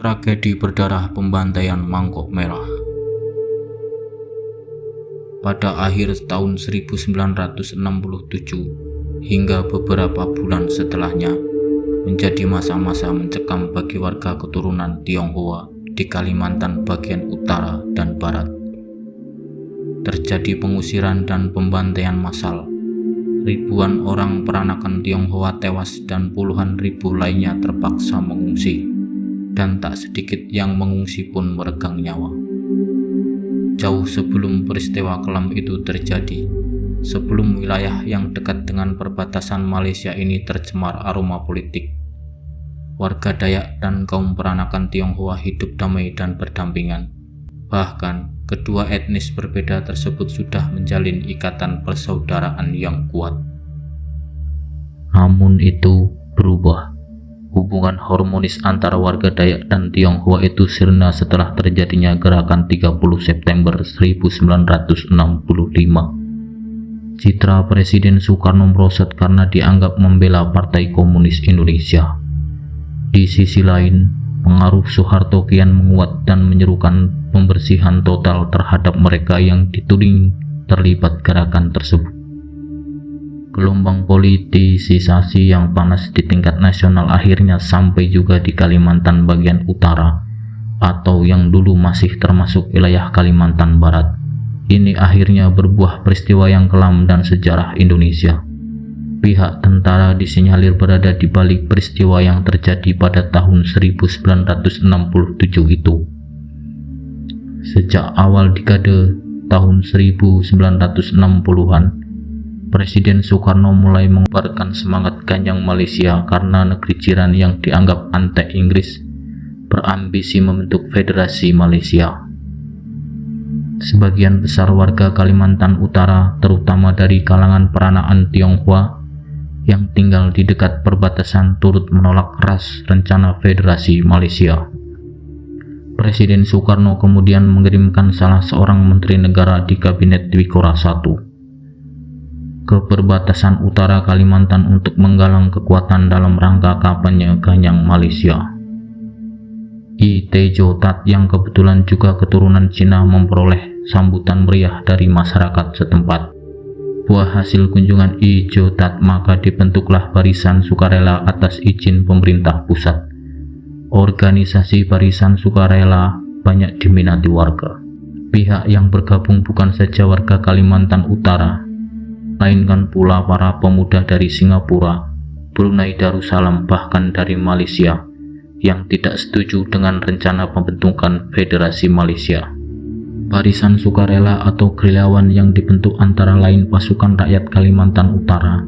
Tragedi berdarah pembantaian Mangkok Merah. Pada akhir tahun 1967 hingga beberapa bulan setelahnya menjadi masa-masa mencekam bagi warga keturunan Tionghoa di Kalimantan bagian utara dan barat. Terjadi pengusiran dan pembantaian massal. Ribuan orang peranakan Tionghoa tewas dan puluhan ribu lainnya terpaksa mengungsi, dan tak sedikit yang mengungsi pun meregang nyawa. Jauh sebelum peristiwa kelam itu terjadi, sebelum wilayah yang dekat dengan perbatasan Malaysia ini tercemar aroma politik, warga Dayak dan kaum peranakan Tionghoa hidup damai dan berdampingan. Bahkan, kedua etnis berbeda tersebut sudah menjalin ikatan persaudaraan yang kuat. Namun itu berubah. Hubungan harmonis antara warga Dayak dan Tionghoa itu sirna setelah terjadinya gerakan 30 September 1965. Citra Presiden Soekarno merosot karena dianggap membela Partai Komunis Indonesia. Di sisi lain, pengaruh Soeharto kian menguat dan menyerukan pembersihan total terhadap mereka yang dituding terlibat gerakan tersebut. Gelombang politisasi yang panas di tingkat nasional akhirnya sampai juga di Kalimantan bagian utara, atau yang dulu masih termasuk wilayah Kalimantan Barat. Ini akhirnya berbuah peristiwa yang kelam dan sejarah Indonesia. Pihak tentara disinyalir berada di balik peristiwa yang terjadi pada tahun 1967 itu. Sejak awal dekade tahun 1960-an, Presiden Soekarno mulai mengubarkan semangat Ganjang Malaysia karena negeri jiran yang dianggap anti-Inggris berambisi membentuk Federasi Malaysia. Sebagian besar warga Kalimantan Utara, terutama dari kalangan peranakan Tionghoa yang tinggal di dekat perbatasan, turut menolak keras rencana Federasi Malaysia. Presiden Soekarno kemudian mengirimkan salah seorang menteri negara di Kabinet Dwikora I ke perbatasan utara Kalimantan untuk menggalang kekuatan dalam rangka kampanye Ganjang Malaysia. I Tejo Tat yang kebetulan juga keturunan Cina memperoleh sambutan meriah dari masyarakat setempat. Buah hasil kunjungan I Tejo Tat, maka dibentuklah Barisan Sukarela atas izin pemerintah pusat. Organisasi Barisan Sukarela banyak diminati warga. Pihak yang bergabung bukan saja warga Kalimantan Utara, melainkan pula para pemuda dari Singapura, Brunei Darussalam, bahkan dari Malaysia yang tidak setuju dengan rencana pembentukan Federasi Malaysia. Barisan Sukarela atau gerilyawan yang dibentuk antara lain pasukan rakyat Kalimantan Utara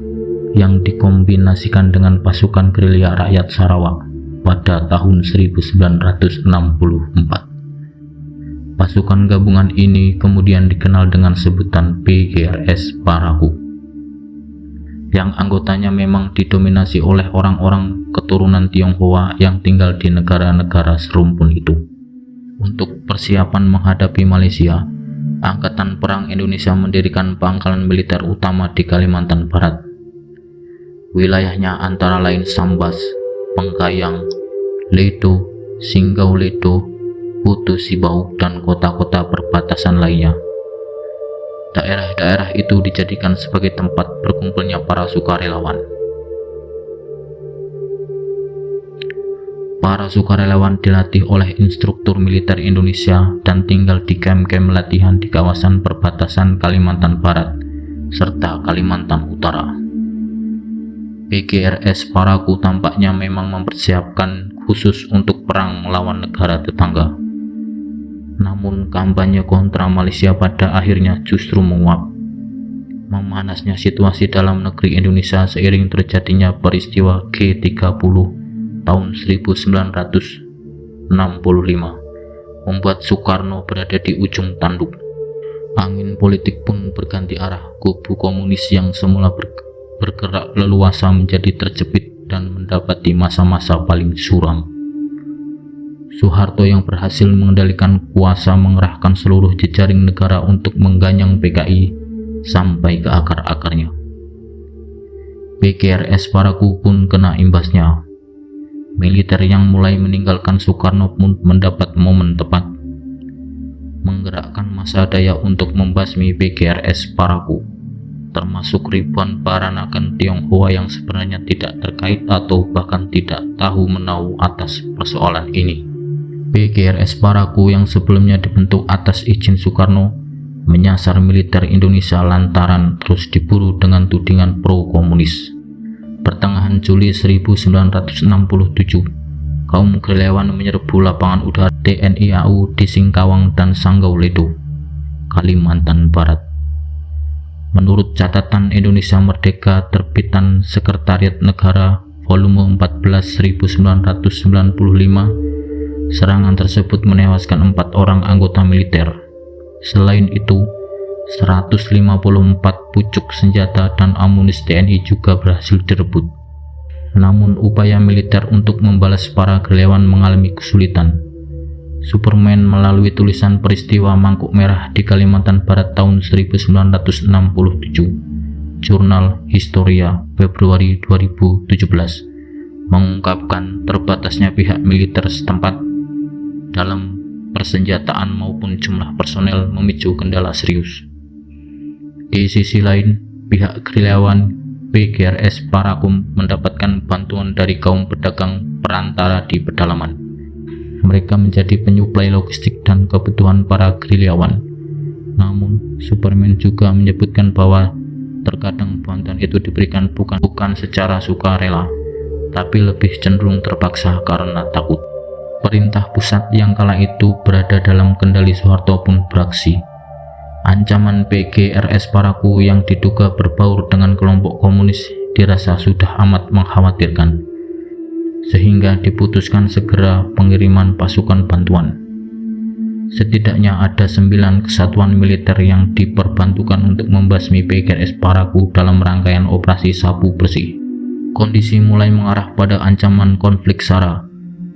yang dikombinasikan dengan pasukan gerilya rakyat Sarawak pada tahun 1964. Pasukan gabungan ini kemudian dikenal dengan sebutan PGRS Parakou, yang anggotanya memang didominasi oleh orang-orang keturunan Tionghoa yang tinggal di negara-negara serumpun itu. Untuk persiapan menghadapi Malaysia, Angkatan Perang Indonesia mendirikan pangkalan militer utama di Kalimantan Barat. Wilayahnya antara lain Sambas, Pengkayang, Ledo, Singgau Ledo, Putu Sibau, dan kota-kota perbatasan lainnya. Daerah-daerah itu dijadikan sebagai tempat berkumpulnya para sukarelawan. Para sukarelawan dilatih oleh instruktur militer Indonesia dan tinggal di kamp-kamp latihan di kawasan perbatasan Kalimantan Barat serta Kalimantan Utara. PGRS Parakou tampaknya memang mempersiapkan khusus untuk perang melawan negara tetangga. Namun kampanye kontra Malaysia pada akhirnya justru menguap. Memanasnya situasi dalam negeri Indonesia seiring terjadinya peristiwa G30 tahun 1965 membuat Soekarno berada di ujung tanduk. Angin politik pun berganti arah. Kubu komunis yang semula bergerak leluasa menjadi terjepit dan mendapati masa-masa paling suram. Soeharto yang berhasil mengendalikan kuasa mengerahkan seluruh jejaring negara untuk mengganyang PKI sampai ke akar-akarnya. PGRS Parakou pun kena imbasnya. militer yang mulai meninggalkan Soekarno pun mendapat momen tepat, menggerakkan massa daya untuk membasmi PGRS Parakou, termasuk ribuan Paranaken Tionghoa yang sebenarnya tidak terkait atau bahkan tidak tahu menahu atas persoalan ini. PGRS Parakou yang sebelumnya dibentuk atas izin Soekarno menyasar militer Indonesia lantaran terus diburu dengan tudingan pro-komunis. Pertengahan Juli 1967, kaum gerilyawan menyerbu lapangan udara TNI AU di Singkawang dan Sanggau Ledo, Kalimantan Barat. Menurut catatan Indonesia Merdeka terbitan Sekretariat Negara volume 14 1995, serangan tersebut menewaskan 4 orang anggota militer. Selain itu, 154 pucuk senjata dan amunisi TNI juga berhasil direbut. Namun upaya militer untuk membalas para gerilyawan mengalami kesulitan. Superman melalui tulisan peristiwa Mangkuk Merah di Kalimantan Barat tahun 1967, Jurnal Historia Februari 2017, mengungkapkan terbatasnya pihak militer setempat dalam persenjataan maupun jumlah personel memicu kendala serius. Di sisi lain, pihak gerilyawan PGRS Parakou mendapatkan bantuan dari kaum pedagang perantara di pedalaman. Mereka menjadi penyuplai logistik dan kebutuhan para gerilyawan. Namun, Superman juga menyebutkan bahwa terkadang bantuan itu diberikan bukan secara sukarela, tapi lebih cenderung terpaksa karena takut. Perintah pusat yang kala itu berada dalam kendali Soeharto pun beraksi. Ancaman PGRS Parakou yang diduga berbaur dengan kelompok komunis dirasa sudah amat mengkhawatirkan, sehingga diputuskan segera pengiriman pasukan bantuan. Setidaknya ada 9 kesatuan militer yang diperbantukan untuk membasmi PGRS Parakou dalam rangkaian operasi Sapu Bersih. Kondisi mulai mengarah pada ancaman konflik SARA.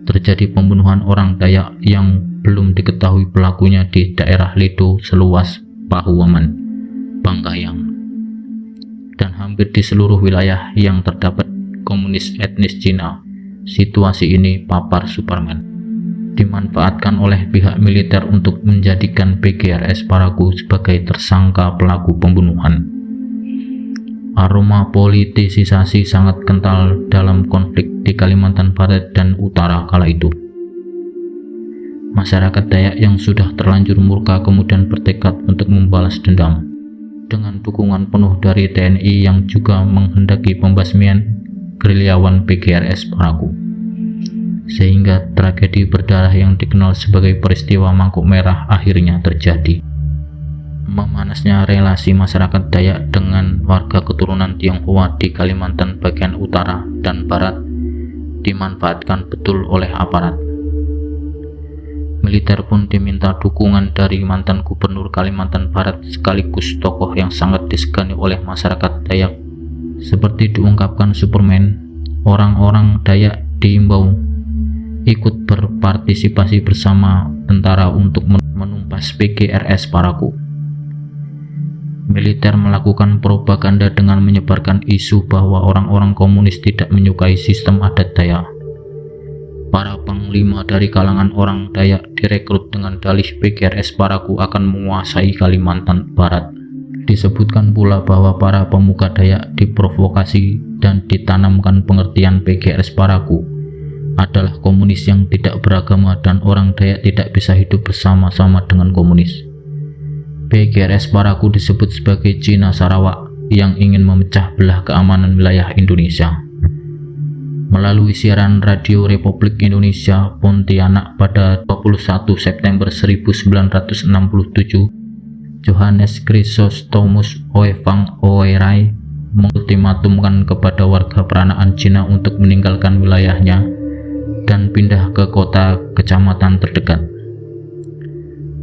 Terjadi pembunuhan orang Dayak yang belum diketahui pelakunya di daerah Ledo seluas Pahuaman, Bangkayang, dan hampir di seluruh wilayah yang terdapat komunis etnis Cina. Situasi ini, papar Superman, dimanfaatkan oleh pihak militer untuk menjadikan PGRS Parakou sebagai tersangka pelaku pembunuhan. Aroma politisasi sangat kental dalam konflik di Kalimantan Barat dan Utara kala itu. Masyarakat Dayak yang sudah terlanjur murka kemudian bertekad untuk membalas dendam dengan dukungan penuh dari TNI yang juga menghendaki pembasmian gerilyawan PGRS Parakou, sehingga tragedi berdarah yang dikenal sebagai peristiwa Mangkuk Merah akhirnya terjadi. Memanasnya relasi masyarakat Dayak dengan warga keturunan Tionghoa di Kalimantan bagian utara dan barat dimanfaatkan betul oleh aparat. Militer pun diminta dukungan dari mantan gubernur Kalimantan Barat sekaligus tokoh yang sangat disegani oleh masyarakat Dayak. Seperti diungkapkan Superman, orang-orang Dayak diimbau ikut berpartisipasi bersama tentara untuk menumpas PGRS Parakou. Militer melakukan propaganda dengan menyebarkan isu bahwa orang-orang komunis tidak menyukai sistem adat Dayak. Para panglima dari kalangan orang Dayak direkrut dengan dalih PGRS Parakou akan menguasai Kalimantan Barat. Disebutkan pula bahwa para pemuka Dayak diprovokasi dan ditanamkan pengertian PGRS Parakou adalah komunis yang tidak beragama dan orang Dayak tidak bisa hidup bersama-sama dengan komunis. PGRS Parakou disebut sebagai Cina Sarawak yang ingin memecah belah keamanan wilayah Indonesia. Melalui siaran radio Republik Indonesia Pontianak pada 21 September 1967, Johannes Chrysostomus Oevang Oerai mengultimatumkan kepada warga peranakan Cina untuk meninggalkan wilayahnya dan pindah ke kota kecamatan terdekat.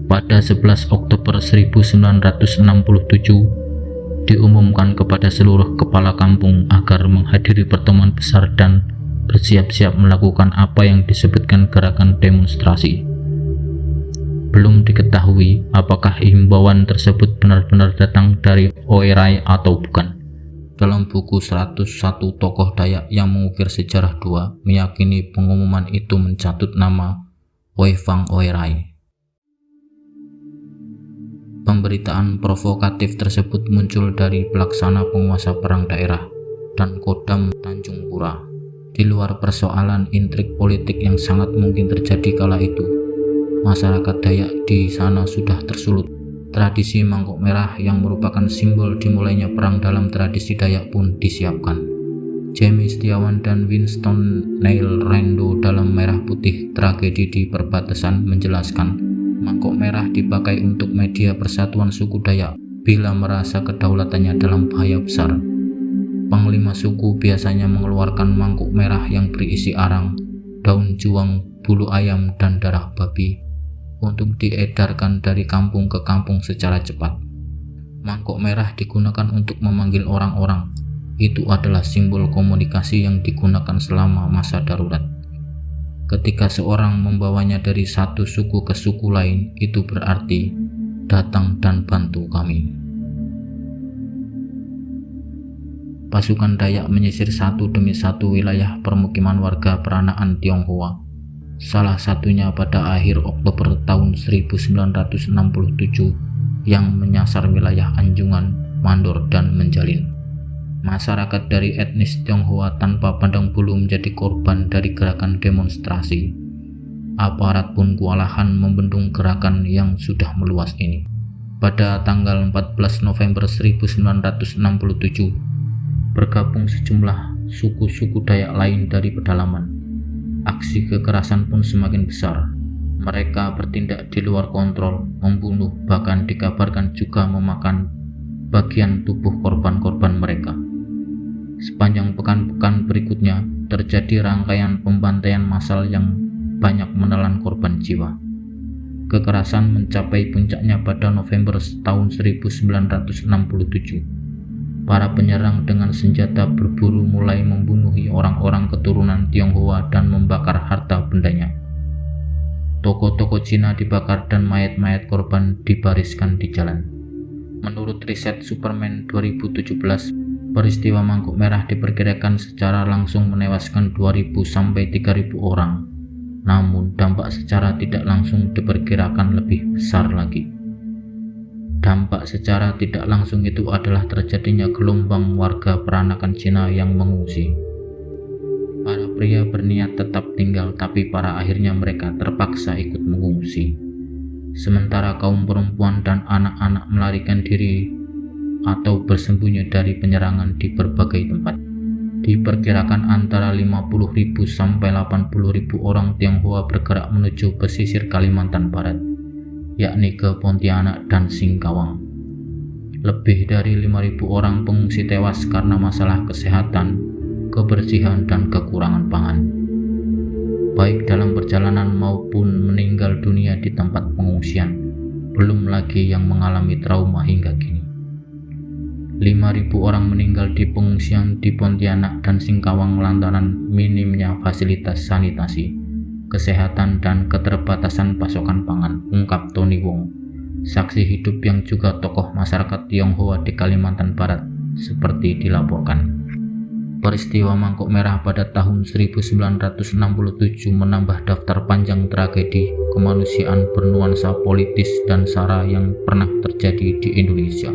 Pada 11 Oktober 1967, diumumkan kepada seluruh kepala kampung agar menghadiri pertemuan besar dan bersiap-siap melakukan apa yang disebutkan gerakan demonstrasi. Belum diketahui apakah himbauan tersebut benar-benar datang dari Oerai atau bukan. Dalam buku 101 Tokoh Dayak yang Mengukir Sejarah 2 meyakini pengumuman itu mencatut nama Oevang Oeray. Pemberitaan provokatif tersebut muncul dari pelaksana penguasa perang daerah dan Kodam Tanjung Pura. Di luar persoalan intrik politik yang sangat mungkin terjadi kala itu, masyarakat Dayak di sana sudah tersulut. Tradisi mangkok merah yang merupakan simbol dimulainya perang dalam tradisi Dayak pun disiapkan. Jamie Setiawan dan Winston Neil Rando dalam Merah Putih Tragedi di Perbatasan menjelaskan, mangkok merah dipakai untuk media persatuan suku Dayak bila merasa kedaulatannya dalam bahaya besar. Panglima suku biasanya mengeluarkan mangkuk merah yang berisi arang, daun juang, bulu ayam, dan darah babi untuk diedarkan dari kampung ke kampung secara cepat. Mangkok merah digunakan untuk memanggil orang-orang. Itu adalah simbol komunikasi yang digunakan selama masa darurat. Ketika seorang membawanya dari satu suku ke suku lain, itu berarti datang dan bantu kami. Pasukan Dayak menyisir satu demi satu wilayah permukiman warga peranaan Tionghoa. Salah satunya pada akhir Oktober tahun 1967 yang menyasar wilayah Anjungan, Mandor, dan Menjalin. Masyarakat dari etnis Tionghoa tanpa pandang bulu menjadi korban dari gerakan demonstrasi. Aparat pun kewalahan membendung gerakan yang sudah meluas ini. Pada tanggal 14 November 1967, bergabung sejumlah suku-suku Dayak lain dari pedalaman. Aksi kekerasan pun semakin besar. Mereka bertindak di luar kontrol, membunuh, bahkan dikabarkan juga memakan bagian tubuh korban-korban mereka. Sepanjang pekan-pekan berikutnya, terjadi rangkaian pembantaian massal yang banyak menelan korban jiwa. Kekerasan mencapai puncaknya pada November tahun 1967. Para penyerang dengan senjata berburu mulai membunuh orang-orang keturunan Tionghoa dan membakar harta bendanya. Toko-toko Cina dibakar dan mayat-mayat korban dibariskan di jalan. Menurut riset Superman 2017, peristiwa mangkuk merah diperkirakan secara langsung menewaskan 2.000 sampai 3.000 orang. Namun dampak secara tidak langsung diperkirakan lebih besar lagi. Dampak secara tidak langsung itu adalah terjadinya gelombang warga peranakan Cina yang mengungsi. Para pria berniat tetap tinggal, tapi pada akhirnya mereka terpaksa ikut mengungsi. Sementara kaum perempuan dan anak-anak melarikan diri atau bersembunyi dari penyerangan di berbagai tempat. Diperkirakan antara 50.000 sampai 80.000 orang Tionghoa bergerak menuju pesisir Kalimantan Barat, yakni ke Pontianak dan Singkawang. Lebih dari 5.000 orang pengungsi tewas karena masalah kesehatan, kebersihan, dan kekurangan pangan, baik dalam perjalanan maupun meninggal dunia di tempat pengungsian, belum lagi yang mengalami trauma hingga kini. 5.000 orang meninggal di pengungsian di Pontianak dan Singkawang lantaran minimnya fasilitas sanitasi, kesehatan, dan keterbatasan pasokan pangan, ungkap Tony Wong, saksi hidup yang juga tokoh masyarakat Tionghoa di Kalimantan Barat, seperti dilaporkan. Peristiwa mangkuk merah pada tahun 1967 menambah daftar panjang tragedi kemanusiaan bernuansa politis dan SARA yang pernah terjadi di Indonesia.